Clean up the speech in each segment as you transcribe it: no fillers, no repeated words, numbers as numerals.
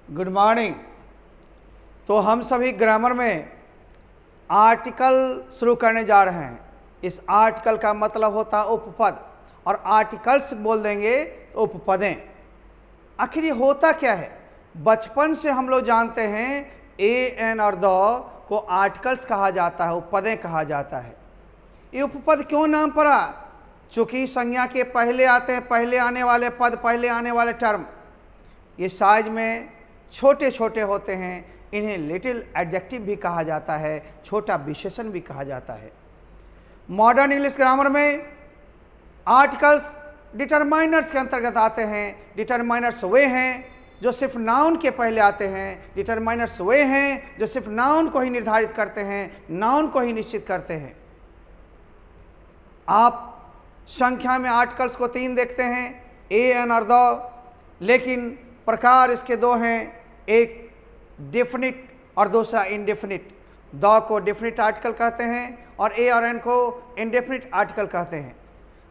Good morning. तो हम सभी ग्रामर में आर्टिकल शुरू करने जा रहे हैं। इस आर्टिकल का मतलब होता है उपपद, और आर्टिकल्स बोल देंगे तो उपपदें। आखिर ये होता क्या है? बचपन से हम लोग जानते हैं ए एन और द को आर्टिकल्स कहा जाता है, उपपदें कहा जाता है। ये उपपद क्यों नाम पड़ा? चूंकि संज्ञा के पहले आते हैं, पहले आने वाले पद, पहले आने वाले टर्म। ये साइज में छोटे छोटे होते हैं, इन्हें लिटिल एडजेक्टिव भी कहा जाता है, छोटा विशेषण भी कहा जाता है। मॉडर्न इंग्लिश ग्रामर में आर्टिकल्स डिटरमाइनर्स के अंतर्गत आते हैं। डिटरमाइनर्स वे हैं जो सिर्फ नाउन के पहले आते हैं। डिटरमाइनर्स वे हैं जो सिर्फ नाउन को ही निर्धारित करते हैं, नाउन को ही निश्चित करते हैं। आप संख्या में आर्टिकल्स को 3 देखते हैं, ए एन और द, लेकिन प्रकार इसके 2 हैं, एक डेफिनिट और दूसरा इनडेफिनिट। द को डेफिनिट आर्टिकल कहते हैं और ए और एन को इनडेफिनिट आर्टिकल कहते हैं।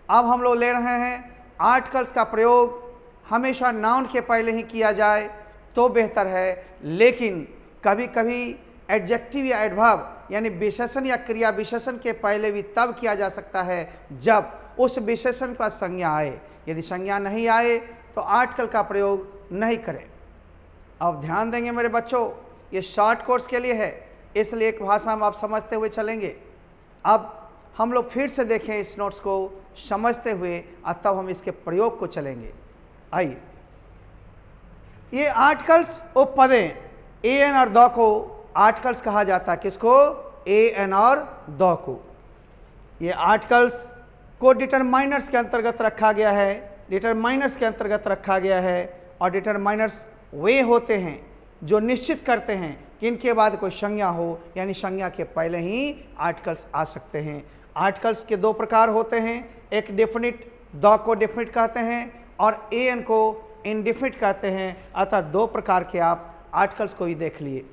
अब हम लोग ले रहे हैं आर्टिकल्स का प्रयोग हमेशा नाउन के पहले ही किया जाए तो बेहतर है, लेकिन कभी कभी एडजेक्टिव या एडवर्ब यानी विशेषण या क्रिया विशेषण के पहले भी तब किया जा सकता है जब उस विशेषण का संज्ञा आए। यदि संज्ञा नहीं आए तो आर्टिकल का प्रयोग नहीं करें। अब ध्यान देंगे मेरे बच्चों, ये शॉर्ट कोर्स के लिए है, इसलिए एक भाषा में आप समझते हुए चलेंगे। अब हम लोग फिर से देखें इस नोट्स को समझते हुए, तब हम इसके प्रयोग को चलेंगे। आइए, ये आर्टिकल्स उपपदें ए एन और द को आर्टिकल्स कहा जाता है। किसको? ए एन और द को। ये आर्टिकल्स को डिटरमाइनर्स के अंतर्गत रखा गया है, डिटरमाइनर्स के अंतर्गत रखा गया है। और डिटरमाइनर्स वे होते हैं जो निश्चित करते हैं कि इनके बाद कोई संज्ञा हो, यानी संज्ञा के पहले ही आर्टिकल्स आ सकते हैं। आर्टिकल्स के 2 प्रकार होते हैं, एक डेफिनिट, द को डेफिनिट कहते हैं, और ए एन को इनडेफिनिट कहते हैं। अतः 2 प्रकार के आप आर्टिकल्स को ही देख लिए।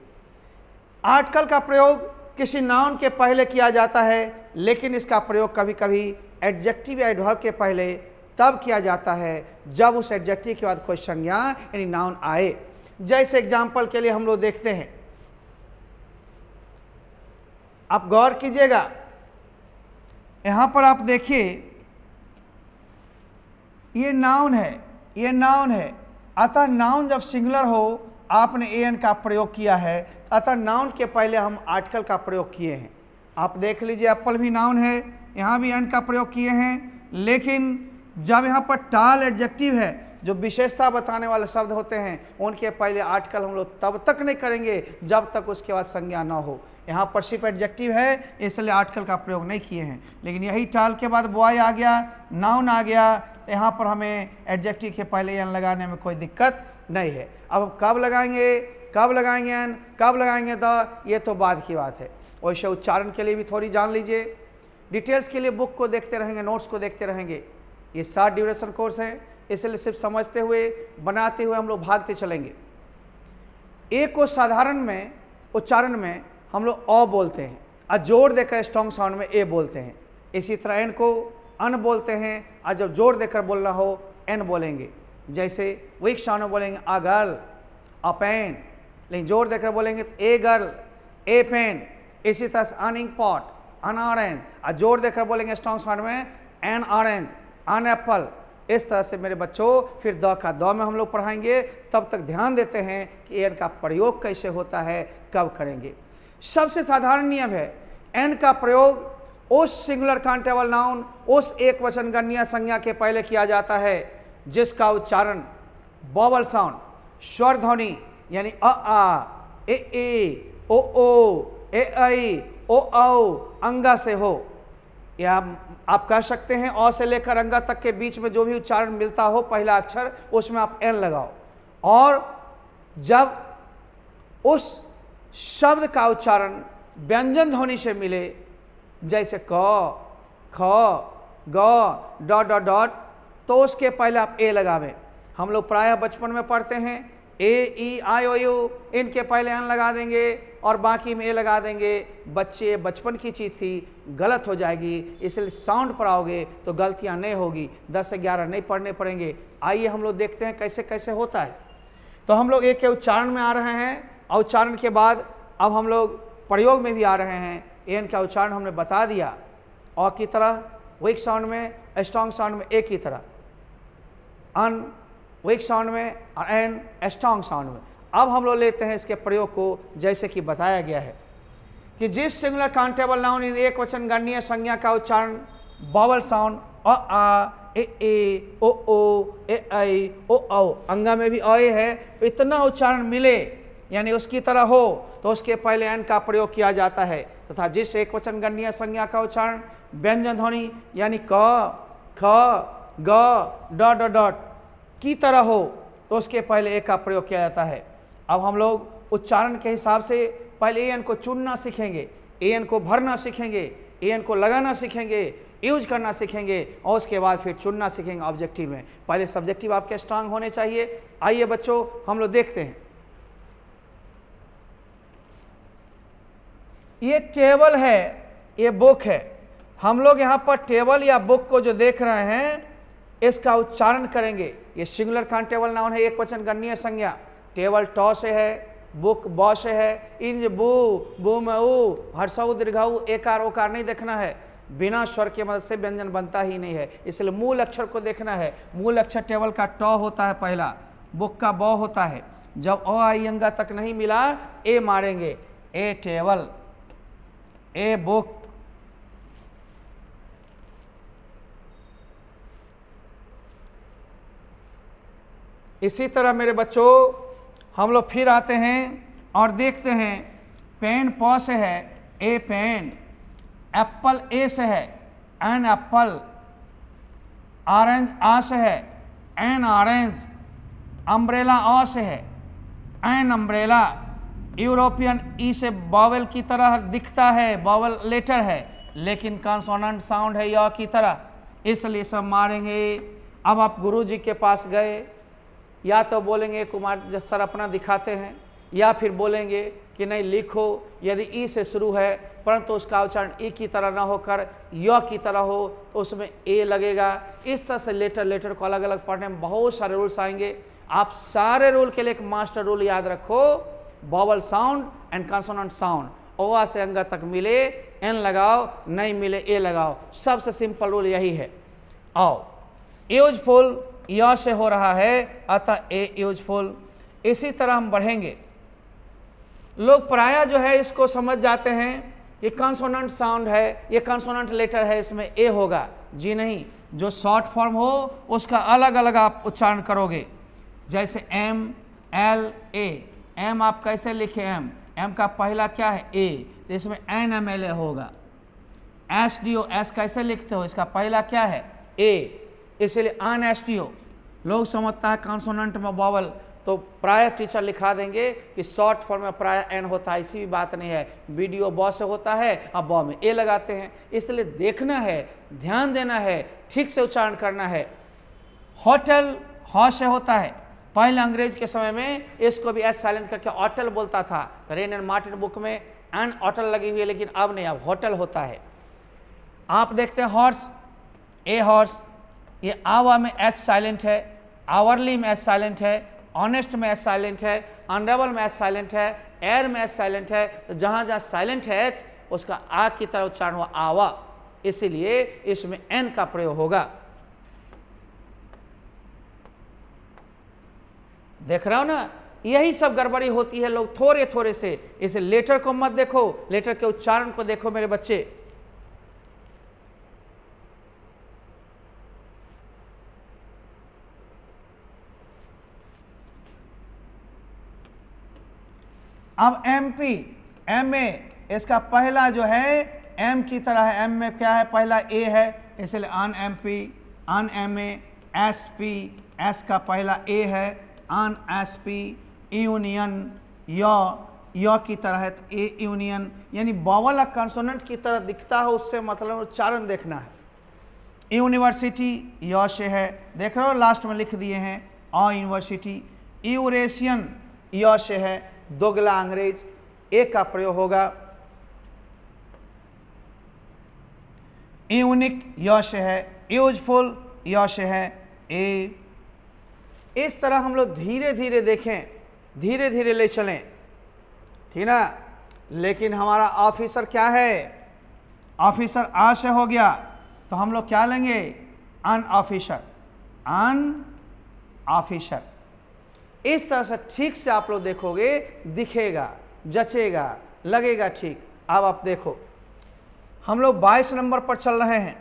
आर्टिकल का प्रयोग किसी नाउन के पहले किया जाता है, लेकिन इसका प्रयोग कभी कभी एडजेक्टिव या एडवर्ब के पहले तब किया जाता है जब उस एडजेक्टिव के बाद कोई संज्ञा यानी नाउन आए। जैसे एग्जाम्पल के लिए हम लोग देखते हैं, आप गौर कीजिएगा, यहां पर आप देखिए ये नाउन है, ये नाउन है। अतः नाउन जब सिंगुलर हो, आपने ए एन का प्रयोग किया है, अतः नाउन के पहले हम आर्टिकल का प्रयोग किए हैं। आप देख लीजिए, एप्पल भी नाउन है, यहाँ भी एन का प्रयोग किए हैं, लेकिन जब यहाँ पर टाल एडजेक्टिव है, जो विशेषता बताने वाले शब्द होते हैं, उनके पहले आर्टिकल हम लोग तब तक नहीं करेंगे जब तक उसके बाद संज्ञा ना हो। यहाँ पर सिर्फ एडजेक्टिव है, इसलिए आर्टिकल का प्रयोग नहीं किए हैं। लेकिन यही टाल के बाद बॉय आ गया, नाउन आ गया, यहाँ पर हमें एडजेक्टिव के पहले एन लगाने में कोई दिक्कत नहीं है। अब कब लगाएंगे, कब लगाएंगे एन, कब लगाएंगे द, ये तो बाद की बात है। वैसे उच्चारण के लिए भी थोड़ी जान लीजिए। डिटेल्स के लिए बुक को देखते रहेंगे, नोट्स को देखते रहेंगे। ये 7 ड्यूरेशन कोर्स है, इसलिए सिर्फ समझते हुए, बनाते हुए हम लोग भागते चलेंगे। ए को साधारण में उच्चारण में हम लोग अ बोलते हैं, और जोर देकर स्ट्रॉन्ग साउंड में ए बोलते हैं। इसी तरह एन को अन बोलते हैं, और जब जोर देकर बोलना हो एन बोलेंगे। जैसे वीक साउंड में बोलेंगे अ गर्ल, अ पेन, लेकिन जोर देकर बोलेंगे तो ए गर्ल, ए पेन। इसी तरह से अन इंक पॉट, अन ऑरेंज, और जोर देकर बोलेंगे स्ट्रॉन्ग साउंड में एन ऑरेंज, अन एप्पल। इस तरह से मेरे बच्चों फिर द का द में हम लोग पढ़ाएंगे। तब तक ध्यान देते हैं कि एन का प्रयोग कैसे होता है, कब करेंगे। सबसे साधारण नियम है, एन का प्रयोग उस सिंगुलर काउंटेबल नाउन, उस एक वचन गणनीय संज्ञा के पहले किया जाता है जिसका उच्चारण वॉवल साउंड, स्वर ध्वनि यानी अ आ, ए ओ ओ, ए ऐ, ओ औ, अंगा से हो। या आप कह सकते हैं अ से लेकर अंगा तक के बीच में जो भी उच्चारण मिलता हो पहला अक्षर, उसमें आप एन लगाओ। और जब उस शब्द का उच्चारण व्यंजन ध्वनि से मिले, जैसे क, ख, ग, डॉट डॉट डॉट, तो उसके पहले आप ए लगावें। हम लोग प्रायः बचपन में पढ़ते हैं ए ई आई ओ यू, इनके पहले एन लगा देंगे और बाकी में ए लगा देंगे। बच्चे, बचपन की चीज़ थी, गलत हो जाएगी, इसलिए साउंड पढ़ाओगे तो गलतियां नहीं होगी। 10 से 11 नहीं पढ़ने पड़ेंगे। आइए हम लोग देखते हैं कैसे कैसे होता है। तो हम लोग एक के उच्चारण में आ रहे हैं और उच्चारण के बाद अब हम लोग प्रयोग में भी आ रहे हैं। एन का उच्चारण हमने बता दिया, अ की तरह वीक साउंड में, स्ट्रॉन्ग साउंड में ए की तरह, अन वीक साउंड में और एन स्ट्रॉन्ग साउंड में। अब हम लोग लेते हैं इसके प्रयोग को, जैसे कि बताया गया है कि जिस सिंगुलर काउंटेबल नाउन इन एक वचन गणनीय संज्ञा का उच्चारण वॉवल साउंड अ आ ए ओ ए आई ओ औ, अंगा में भी अ है, इतना उच्चारण मिले यानी उसकी तरह हो तो उसके पहले एन का प्रयोग किया जाता है। तथा जिस एक वचन गणनीय संज्ञा का उच्चारण व्यंजन ध्वनि यानी क ख ग डॉट की तरह हो तो उसके पहले ए का प्रयोग किया जाता है। अब हम लोग उच्चारण के हिसाब से पहले एन को चुनना सीखेंगे, एन को भरना सीखेंगे, एन को लगाना सीखेंगे, यूज करना सीखेंगे और उसके बाद फिर चुनना सीखेंगे ऑब्जेक्टिव में। पहले सब्जेक्टिव आपके स्ट्रांग होने चाहिए। आइए बच्चों हम लोग देखते हैं। ये टेबल है, ये बुक है। हम लोग यहाँ पर टेबल या बुक को जो देख रहे हैं इसका उच्चारण करेंगे। ये सिंगुलर काउंटेबल नाउन है, एक वचन गणनीय संज्ञा। टेबल टॉ से है, बुक बॉ से है। इन बू में ऊ, हर्षऊ दीर्घऊ एकार ओकार नहीं देखना है, बिना स्वर के मदद से व्यंजन बनता ही नहीं है, इसलिए मूल अक्षर को देखना है। मूल अक्षर टेबल का टॉ होता है पहला, बुक का बॉ होता है। जब अ आई अंगा तक नहीं मिला ए मारेंगे, ए टेबल, ए बुक, इसी तरह मेरे बच्चों हम लोग फिर आते हैं और देखते हैं। पेन प से है, ए पेन, एप्पल ए से है, एन एप्पल, ऑरेंज आ से है, एन ऑरेंज, अम्ब्रेला अ से है, एन अम्ब्रेला। यूरोपियन ई से बॉवल की तरह दिखता है, बॉवल लेटर है लेकिन कॉन्सोनेंट साउंड है या की तरह, इसलिए सब मारेंगे। अब आप गुरु जी के पास गए, या तो बोलेंगे कुमार सर अपना दिखाते हैं, या फिर बोलेंगे कि नहीं लिखो, यदि ई से शुरू है परंतु उसका उच्चारण ई की तरह ना होकर य की तरह हो तो उसमें ए लगेगा। इस तरह से लेटर को अलग अलग पढ़ने में बहुत सारे रूल्स आएंगे। आप सारे रूल के लिए एक मास्टर रूल याद रखो, vowel sound and consonant sound. ओ से अंग तक मिले एन लगाओ, नहीं मिले ए लगाओ, सबसे सिंपल रूल यही है। आओ यूजफुल य से हो रहा है अतः ए यूजफुल। इसी तरह हम बढ़ेंगे। लोग प्रायः जो है इसको समझ जाते हैं ये कॉन्सोनेंट साउंड है, ये कॉन्सोनेंट लेटर है, इसमें ए होगा। जी नहीं, जो शॉर्ट फॉर्म हो उसका अलग अलग आप उच्चारण करोगे। जैसे एम एल ए, एम आप कैसे लिखे, एम का पहला क्या है ए, तो इसमें एन एम एल ए होगा। एस डी ओ, एस कैसे लिखते हो, इसका पहला क्या है ए, इसलिए अन एस टी ओ। लोग समझता है कॉन्सोनेंट में वॉवल, तो प्राय टीचर लिखा देंगे कि शॉर्ट फॉर्म में प्राय एन होता है, ऐसी भी बात नहीं है। वीडियो बॉ से होता है, अब बॉ में ए लगाते हैं, इसलिए देखना है, ध्यान देना है, ठीक से उच्चारण करना है। होटल ह से होता है, पहले अंग्रेज के समय में इसको भी एस साइलेंट करके होटल बोलता था। तो रेन एंड मार्टिन बुक में एन होटल लगी हुई है, लेकिन अब नहीं, अब होटल होता है। आप देखते हैं हॉर्स, ए हॉर्स, ये आवा में एच साइलेंट है, आवरली में एच साइलेंट है, ऑनेस्ट में एच साइलेंट है, ऑनरेबल में एच साइलेंट है, एयर में एच साइलेंट है। तो जहाँ जहाँ साइलेंट है एच, उसका आ की तरह उच्चारण हुआ आवा, इसीलिए इसमें एन का प्रयोग होगा। देख रहे हो ना, यही सब गड़बड़ी होती है। लोग थोड़े थोड़े से, इसे लेटर को मत देखो, लेटर के उच्चारण को देखो मेरे बच्चे। अब MP, MA, इसका पहला जो है M की तरह है, M में क्या है, पहला A है, इसलिए अन MP, अन MA, SP, S का पहला A है, अन SP, यूनियन, य की तरह है तो ए यूनियन, यानी वॉवल और कॉन्सोनेंट की तरह दिखता है, उससे मतलब उच्चारण देखना है। यूनिवर्सिटी य से है, देख रहे हो लास्ट में लिख दिए हैं अ यूनिवर्सिटी। यूरेशियन य से है, दोगला अंग्रेज, ए का प्रयोग होगा। यूनिक य से है, यूजफुल य से है, ए। इस तरह हम लोग धीरे धीरे देखें, धीरे धीरे ले चलें, ठीक ना। लेकिन हमारा ऑफिसर क्या है, ऑफिसर आ से हो गया तो हम लोग क्या लेंगे, अन ऑफिसर, अन ऑफिसर। इस तरह से ठीक से आप लोग देखोगे, दिखेगा, जचेगा, लगेगा ठीक। अब आप देखो हम लोग 22 नंबर पर चल रहे हैं।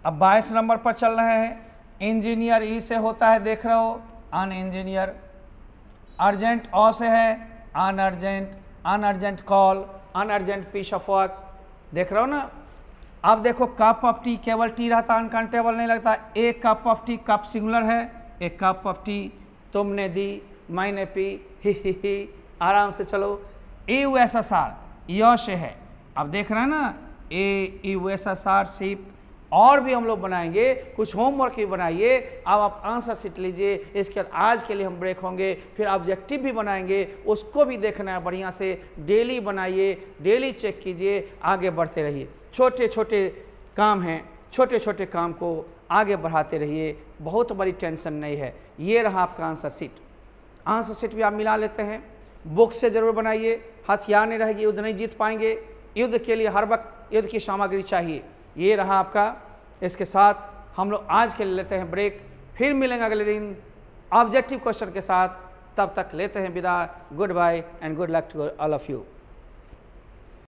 अब 22 नंबर पर चल रहे हैं। इंजीनियर ई से होता है, देख रहे हो, अन इंजीनियर। अर्जेंट ओ से है, an urgent, an urgent call, an urgent piece of work, देख रहे हो ना। अब देखो कप ऑफ टी, केवल टी रहता, अनकाउंटेबल नहीं लगता। एक cup of tea, cup singular है, एक कप ऑफ टी, तुमने दी, मैंने पी, ही, आराम से चलो। EUSSR य से है, अब देख रहे हैं ना, EUSSR शिप। और भी हम लोग बनाएंगे, कुछ होमवर्क भी बनाइए। अब आप आंसर शीट लीजिए, इसके बाद आज के लिए हम ब्रेक होंगे, फिर ऑब्जेक्टिव भी बनाएंगे, उसको भी देखना है बढ़िया से। डेली बनाइए, डेली चेक कीजिए, आगे बढ़ते रहिए। छोटे छोटे काम हैं, छोटे छोटे काम को आगे बढ़ाते रहिए, बहुत बड़ी टेंशन नहीं है। ये रहा आपका आंसर शीट। आंसर शीट भी आप मिला लेते हैं, बुक से ज़रूर बनाइए। हथियार नहीं रहेगी, युद्ध नहीं जीत पाएंगे। युद्ध के लिए हर वक्त युद्ध की सामग्री चाहिए। ये रहा आपका। इसके साथ हम लोग आज के लिए लेते हैं ब्रेक, फिर मिलेंगे अगले दिन ऑब्जेक्टिव क्वेश्चन के साथ। तब तक लेते हैं विदा। Goodbye and good luck to all of you.